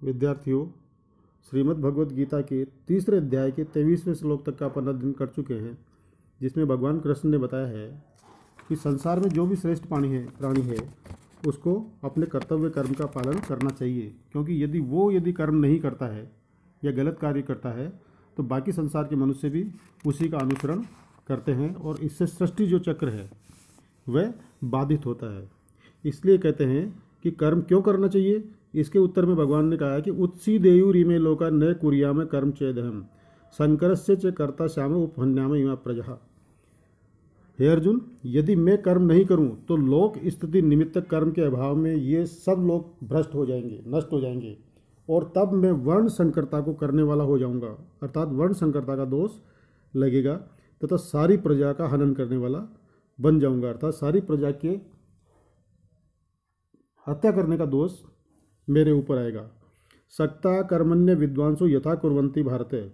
विद्यार्थियों, श्रीमद् भगवद गीता के तीसरे अध्याय के 23वें श्लोक तक का अपन अध्ययन कर चुके हैं, जिसमें भगवान कृष्ण ने बताया है कि संसार में जो भी श्रेष्ठ प्राणी है उसको अपने कर्तव्य कर्म का पालन करना चाहिए, क्योंकि यदि कर्म नहीं करता है या गलत कार्य करता है तो बाकी संसार के मनुष्य भी उसी का अनुसरण करते हैं और इससे सृष्टि जो चक्र है वह बाधित होता है। इसलिए कहते हैं कि कर्म क्यों करना चाहिए। इसके उत्तर में भगवान ने कहा है कि उत्सीदेयुरिमे लोका न कुर्याम कर्म चेदहम शंकरस्य च कर्ता श्याम उपहन्याम इमा प्रजा। हे अर्जुन, यदि मैं कर्म नहीं करूं तो लोक स्थिति निमित्तक कर्म के अभाव में ये सब लोग भ्रष्ट हो जाएंगे, नष्ट हो जाएंगे, और तब मैं वर्ण संकरता को करने वाला हो जाऊंगा, अर्थात वर्ण संकरता का दोष लगेगा तथा सारी प्रजा का हनन करने वाला बन जाऊंगा, अर्थात सारी प्रजा के हत्या करने का दोष मेरे ऊपर आएगा। सक्ता कर्मण्य विद्वांसो यथा कुर्वन्ति भारते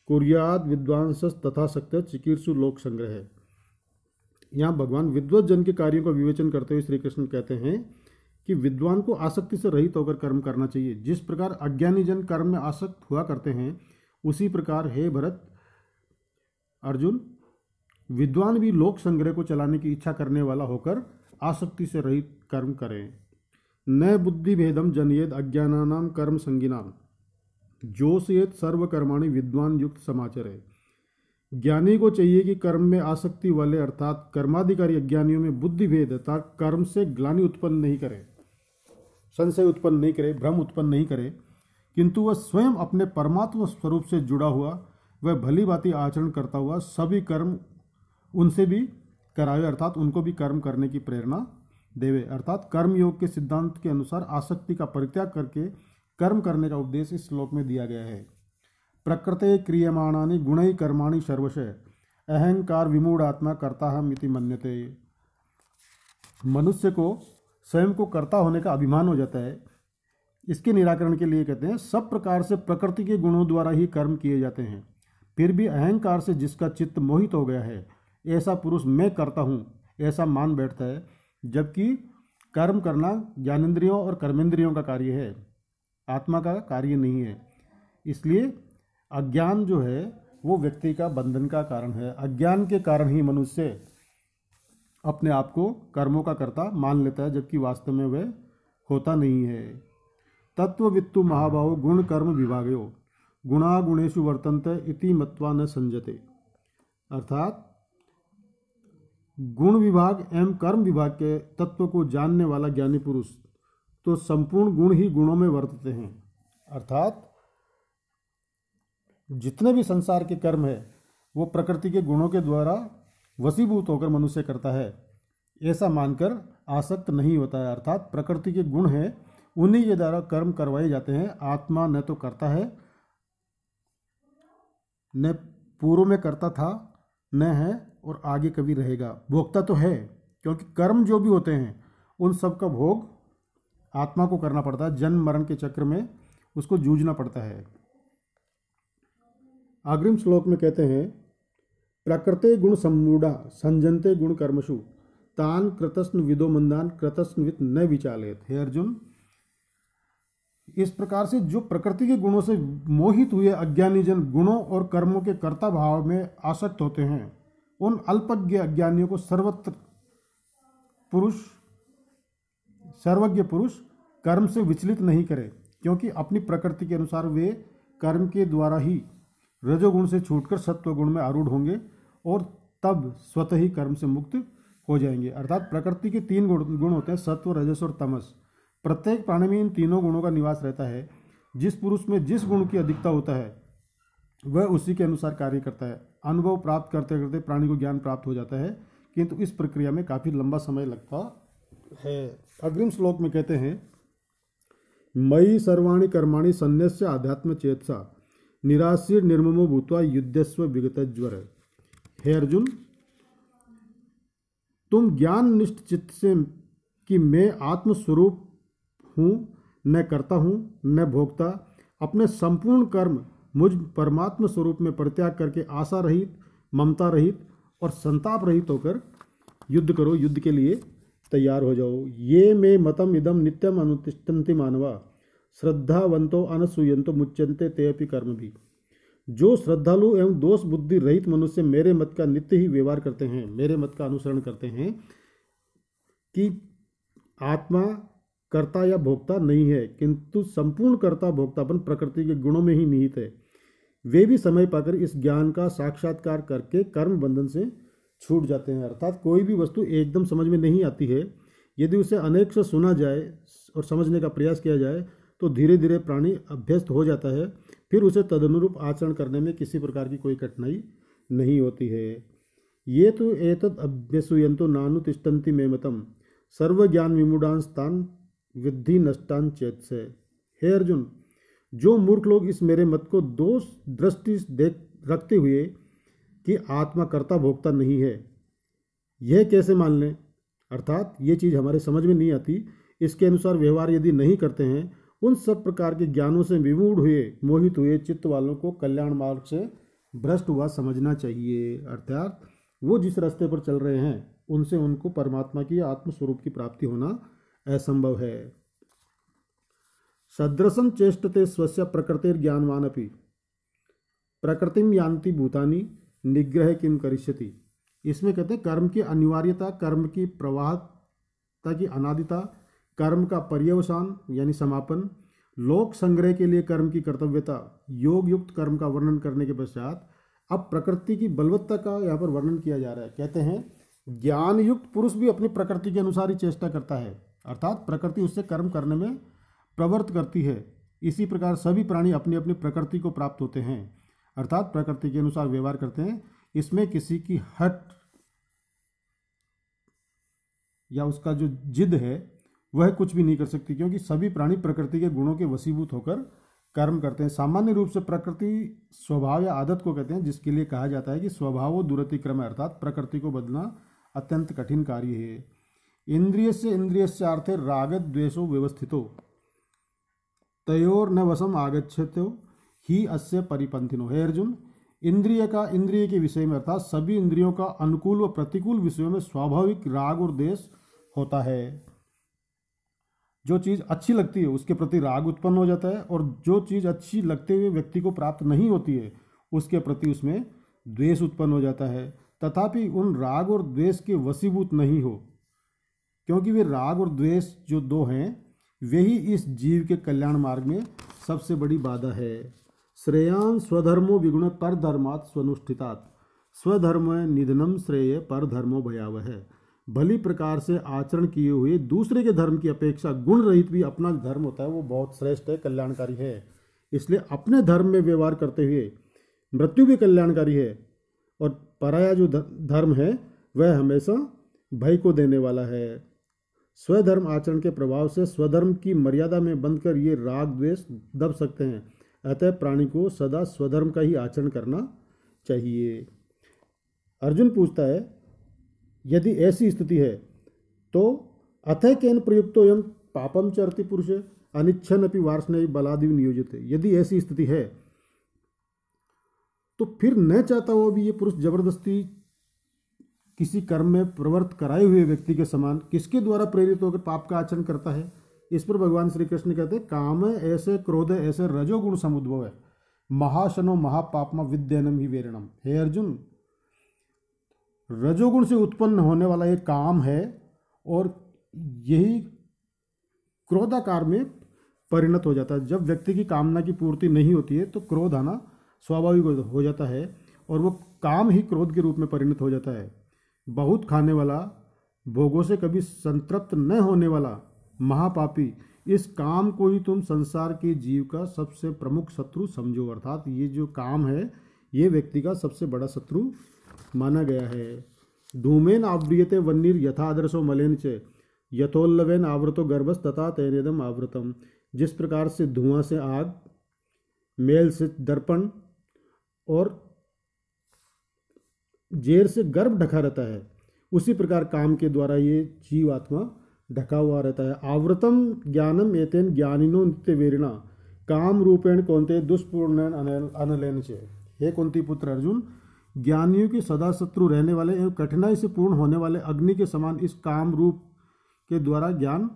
कुर्याद विद्वांस तथा सक्त्य चिकीर्षु लोक संग्रह। यहाँ भगवान विद्वत जन के कार्यों का विवेचन करते हुए श्री कृष्ण कहते हैं कि विद्वान को आसक्ति से रहित होकर कर्म करना चाहिए। जिस प्रकार अज्ञानी जन कर्म में आसक्त हुआ करते हैं, उसी प्रकार हे भरत अर्जुन, विद्वान भी लोक संग्रह को चलाने की इच्छा करने वाला होकर आसक्ति से रहित कर्म करें। न बुद्धि भेदम जनयेद अज्ञानानाम कर्म संगिनाम जोशयेत सर्व कर्माणि विद्वान युक्त समाचरे। ज्ञानी को चाहिए कि कर्म में आसक्ति वाले अर्थात कर्माधिकारी अज्ञानियों में बुद्धि भेद अर्थात कर्म से ग्लानि उत्पन्न नहीं करे, संशय उत्पन्न नहीं करे, भ्रम उत्पन्न नहीं करे, किंतु वह स्वयं अपने परमात्मा स्वरूप से जुड़ा हुआ, वह भली भांति आचरण करता हुआ सभी कर्म उनसे भी करावे, अर्थात उनको भी कर्म करने की प्रेरणा देवे। अर्थात कर्म योग के सिद्धांत के अनुसार आसक्ति का परित्याग करके कर्म करने का उपदेश इस श्लोक में दिया गया है। प्रकृते क्रियमाणानि गुणै कर्माणि सर्वशः अहंकार विमूढ़ आत्मा कर्ताहम इति मन्यते। मनुष्य को स्वयं को कर्ता होने का अभिमान हो जाता है। इसके निराकरण के लिए कहते हैं सब प्रकार से प्रकृति के गुणों द्वारा ही कर्म किए जाते हैं, फिर भी अहंकार से जिसका चित्त मोहित हो गया है, ऐसा पुरुष मैं करता हूँ ऐसा मान बैठता है, जबकि कर्म करना ज्ञानेंद्रियों और कर्मेंद्रियों का कार्य है, आत्मा का कार्य नहीं है। इसलिए अज्ञान जो है वो व्यक्ति का बंधन का कारण है। अज्ञान के कारण ही मनुष्य अपने आप को कर्मों का कर्ता मान लेता है, जबकि वास्तव में वह होता नहीं है। तत्ववित्तु महाबाहो गुण कर्म विभागयो गुणा गुणेषु वर्तन्ते इति मत्वा न संजते। अर्थात गुण विभाग एवं कर्म विभाग के तत्व को जानने वाला ज्ञानी पुरुष तो संपूर्ण गुण ही गुणों में वर्तते हैं। अर्थात जितने भी संसार के कर्म है वो प्रकृति के गुणों के द्वारा वशीभूत होकर मनुष्य करता है, ऐसा मानकर आसक्त नहीं होता है। अर्थात प्रकृति के गुण हैं, उन्हीं के द्वारा कर्म करवाए जाते हैं। आत्मा न तो करता है, न पूर्व में करता था, न है और आगे कभी रहेगा। भोक्ता तो है, क्योंकि कर्म जो भी होते हैं उन सब का भोग आत्मा को करना पड़ता है। जन्म मरण के चक्र में उसको जूझना पड़ता है। अग्रिम श्लोक में कहते हैं प्रकृते गुण सम्मूढ़ा संजनते गुण कर्मसु तान कृतस्न विदो मंदान कृतस्नवित न विचालेत। हे अर्जुन, इस प्रकार से जो प्रकृति के गुणों से मोहित हुए अज्ञानी जन गुणों और कर्मों के कर्ता भाव में आसक्त होते हैं, उन अल्पज्ञ अज्ञानियों को सर्वज्ञ पुरुष कर्म से विचलित नहीं करे, क्योंकि अपनी प्रकृति के अनुसार वे कर्म के द्वारा ही रजोगुण से छूटकर सत्व गुण में आरूढ़ होंगे और तब स्वतः ही कर्म से मुक्त हो जाएंगे। अर्थात प्रकृति के तीन गुण होते हैं, सत्व, रजस और तमस। प्रत्येक प्राणी में इन तीनों गुणों का निवास रहता है। जिस पुरुष में जिस गुण की अधिकता होता है वह उसी के अनुसार कार्य करता है। अनुभव प्राप्त करते करते प्राणी को ज्ञान प्राप्त हो जाता है, किंतु इस प्रक्रिया में काफ़ी लंबा समय लगता है। अग्रिम श्लोक में कहते हैं मयि सर्वाणि कर्माणि सन्न्यस्य आध्यात्म चेतसा निराश्य निर्ममो भूत्वा युद्धस्व विगतज्वर। हे अर्जुन, तुम ज्ञान निष्ठ चित्त से कि मैं आत्मस्वरूप हूँ, न करता हूँ न भोगता, अपने संपूर्ण कर्म मुझ परमात्मा स्वरूप में परित्याग करके आशा रहित, ममता रहित और संताप रहित होकर युद्ध करो, युद्ध के लिए तैयार हो जाओ। ये मे मतम इदम नित्यम अनुतिष्ठन्ति मानवा श्रद्धावंतो अनसूयंतो मुच्यन्ते ते अपि कर्म भी। जो श्रद्धालु एवं दोष बुद्धि रहित मनुष्य मेरे मत का नित्य ही व्यवहार करते हैं, मेरे मत का अनुसरण करते हैं कि आत्मा कर्ता या भोक्ता नहीं है, किंतु संपूर्ण कर्ता भोक्तापन प्रकृति के गुणों में ही निहित है, वे भी समय पाकर इस ज्ञान का साक्षात्कार करके कर्म बंधन से छूट जाते हैं। अर्थात कोई भी वस्तु एकदम समझ में नहीं आती है, यदि उसे अनेक से सुना जाए और समझने का प्रयास किया जाए तो धीरे धीरे प्राणी अभ्यस्त हो जाता है, फिर उसे तदनुरूप आचरण करने में किसी प्रकार की कोई कठिनाई नहीं होती है। ये तो एतद अभ्यसूयन्तो नानुतिष्ठन्ति मे मतम सर्व ज्ञान विमूढ़ांस्तान विद्धि नष्टान चेतसे। हे अर्जुन, जो मूर्ख लोग इस मेरे मत को दोष दृष्टि देख रखते हुए कि आत्मा कर्ता भोक्ता नहीं है, यह कैसे मान लें, अर्थात ये चीज़ हमारे समझ में नहीं आती, इसके अनुसार व्यवहार यदि नहीं करते हैं, उन सब प्रकार के ज्ञानों से विमूढ़ हुए मोहित हुए चित्त वालों को कल्याण मार्ग से भ्रष्ट हुआ समझना चाहिए। अर्थात वो जिस रास्ते पर चल रहे हैं उनसे उनको परमात्मा की आत्मस्वरूप की प्राप्ति होना असंभव है। सदृशं चेष्टते स्वस्य प्रकृतिर ज्ञानवान अपि प्रकृतिम यान्ति भूतानि निग्रह किम करिष्यति। इसमें कहते हैं कर्म की अनिवार्यता, कर्म की प्रवाहता की अनादिता, कर्म का पर्यवसान यानी समापन, लोक संग्रह के लिए कर्म की कर्तव्यता, योग युक्त कर्म का वर्णन करने के पश्चात अब प्रकृति की बलवत्ता का यहाँ पर वर्णन किया जा रहा है। कहते हैं ज्ञान युक्त पुरुष भी अपनी प्रकृति के अनुसार ही चेष्टा करता है, अर्थात प्रकृति उससे कर्म करने में प्रवृत्त करती है। इसी प्रकार सभी प्राणी अपनी अपनी प्रकृति को प्राप्त होते हैं, अर्थात प्रकृति के अनुसार व्यवहार करते हैं। इसमें किसी की हट या उसका जो जिद है वह कुछ भी नहीं कर सकती, क्योंकि सभी प्राणी प्रकृति के गुणों के वशीभूत होकर कर्म करते हैं। सामान्य रूप से प्रकृति स्वभाव या आदत को कहते हैं, जिसके लिए कहा जाता है कि स्वभावो दुरतिक्रम है, अर्थात प्रकृति को बदलना अत्यंत कठिन कार्य है। इंद्रियस्य इंद्रियस्यार्थे राग द्वेषो व्यवस्थितो तयोर न वशम आगच्छतो ही अस्य परिपंथिनो। हे अर्जुन, इंद्रिय के विषय में अर्थात सभी इंद्रियों का अनुकूल व प्रतिकूल विषयों में स्वाभाविक राग और द्वेष होता है। जो चीज़ अच्छी लगती है उसके प्रति राग उत्पन्न हो जाता है, और जो चीज़ अच्छी लगते हुए व्यक्ति को प्राप्त नहीं होती है उसके प्रति उसमें द्वेष उत्पन्न हो जाता है। तथापि उन राग और द्वेष के वशीभूत नहीं हो, क्योंकि वे राग और द्वेष जो दो हैं वे ही इस जीव के कल्याण मार्ग में सबसे बड़ी बाधा है। श्रेयान स्वधर्मो विगुण पर धर्मात् स्वनुष्ठितात् स्वधर्म निधनम श्रेय पर धर्मो भयावह है। भली प्रकार से आचरण किए हुए दूसरे के धर्म की अपेक्षा गुण रहित भी अपना धर्म होता है वो बहुत श्रेष्ठ है, कल्याणकारी है। इसलिए अपने धर्म में व्यवहार करते हुए मृत्यु भी कल्याणकारी है, और पराया जो धर्म है वह हमेशा भय को देने वाला है। स्वधर्म आचरण के प्रभाव से स्वधर्म की मर्यादा में बंधकर ये राग द्वेष दब सकते हैं। अतः प्राणी को सदा स्वधर्म का ही आचरण करना चाहिए। अर्जुन पूछता है, यदि ऐसी स्थिति है तो अतः केन प्रयुक्तो यम पापम चरति पुरुष अनिच्छन अपि वार्ष्णेय बलादि नियोजित। यदि ऐसी स्थिति है तो फिर न चाहता हुआ भी ये पुरुष जबरदस्ती किसी कर्म में प्रवृत्त कराए हुए व्यक्ति के समान किसके द्वारा प्रेरित होकर पाप का आचरण करता है। इस पर भगवान श्री कृष्ण कहते हैं, काम ऐसे क्रोध ऐसे रजोगुण समुद्भव है, महाशनो महापापमा विद्यनम ही वेरणम। हे अर्जुन, रजोगुण से उत्पन्न होने वाला ये काम है और यही क्रोधाकार में परिणत हो जाता है। जब व्यक्ति की कामना की पूर्ति नहीं होती है तो क्रोध आना स्वाभाविक हो जाता है, और वो काम ही क्रोध के रूप में परिणत हो जाता है। बहुत खाने वाला, भोगों से कभी संतृप्त न होने वाला महापापी, इस काम को ही तुम संसार के जीव का सबसे प्रमुख शत्रु समझो। अर्थात ये जो काम है ये व्यक्ति का सबसे बड़ा शत्रु माना गया है। धूमेन आवृयते वन्नीर यथादर्शो मलेन च यथोल्लवेन आवृतो गर्भस तथा तैनेदम आवृतम। जिस प्रकार से धुआं से आग, मेल से दर्पण और जेर से गर्भ ढका रहता है, उसी प्रकार काम के द्वारा ये जीवात्मा ढका हुआ रहता है। आवृतम ज्ञानम एतेन ज्ञानिनो नित्य वेरिणा काम रूपेण कौन्ते दुष्पूर्ण अनलेन च। हे कुंती पुत्र अर्जुन, ज्ञानियों के सदा शत्रु रहने वाले एवं कठिनाई से पूर्ण होने वाले अग्नि के समान इस काम रूप के द्वारा ज्ञान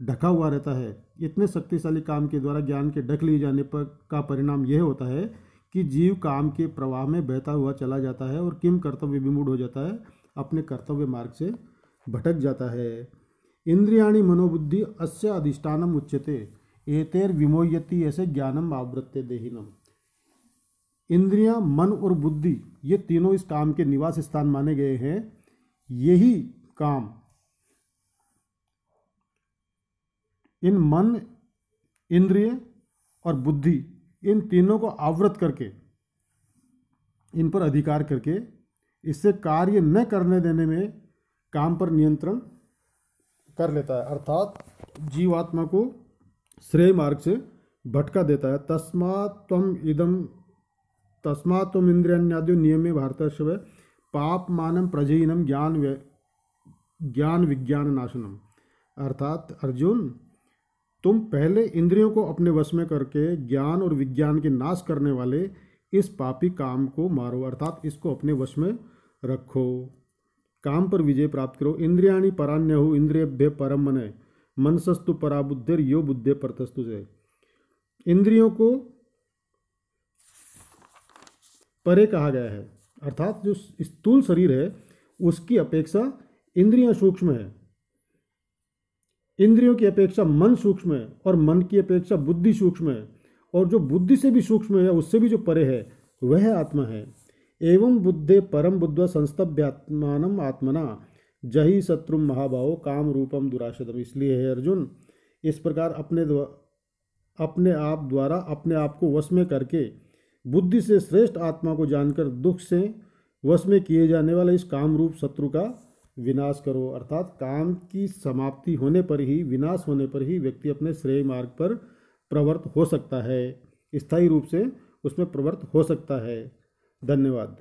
ढका हुआ रहता है। इतने शक्तिशाली काम के द्वारा ज्ञान के ढक लिए जाने पर का परिणाम यह होता है कि जीव काम के प्रवाह में बहता हुआ चला जाता है और किम कर्तव्य विमूढ़ हो जाता है, अपने कर्तव्य मार्ग से भटक जाता है। इंद्रियाणि मनोबुद्धि अस्य अधिष्ठानम उच्यते एतेर विमोह्यति ऐसे ज्ञानम आवृत्ते देहिनम। इंद्रियां, मन और बुद्धि ये तीनों इस काम के निवास स्थान माने गए हैं। यही काम इन मन, इंद्रिय और बुद्धि इन तीनों को आवृत करके, इन पर अधिकार करके, इससे कार्य न करने देने में काम पर नियंत्रण कर लेता है, अर्थात जीवात्मा को श्रेय मार्ग से भटका देता है। तस्मात् त्वम इंद्रियाण्याद्यो नियमे भारतर्षभ पाप मानम प्रजयिनम ज्ञान विज्ञान नाशनम। अर्थात अर्जुन, तुम पहले इंद्रियों को अपने वश में करके ज्ञान और विज्ञान के नाश करने वाले इस पापी काम को मारो, अर्थात इसको अपने वश में रखो, काम पर विजय प्राप्त करो। इंद्रियाणि परान्यहु इंद्रियभ्य परम मनः मनसस्तु परा बुद्धिर यो बुद्धे परतस्तु से। इंद्रियों को परे कहा गया है, अर्थात जो स्थूल शरीर है उसकी अपेक्षा इंद्रियां सूक्ष्म है, इंद्रियों की अपेक्षा मन सूक्ष्म है और मन की अपेक्षा बुद्धि सूक्ष्म है, और जो बुद्धि से भी सूक्ष्म है उससे भी जो परे है वह आत्मा है। एवं बुद्धे परम बुद्ध्वा संस्तभ्यात्मानम आत्मना जहि शत्रु महाभावो काम रूपम दुराशतम। इसलिए है अर्जुन, इस प्रकार अपने आप द्वारा अपने आप को वश में करके बुद्धि से श्रेष्ठ आत्मा को जानकर दुख से वश में किए जाने वाले इस काम रूप शत्रु का विनाश करो। अर्थात काम की समाप्ति होने पर ही, विनाश होने पर ही व्यक्ति अपने श्रेय मार्ग पर प्रवृत्त हो सकता है, स्थायी रूप से उसमें प्रवृत्त हो सकता है। धन्यवाद।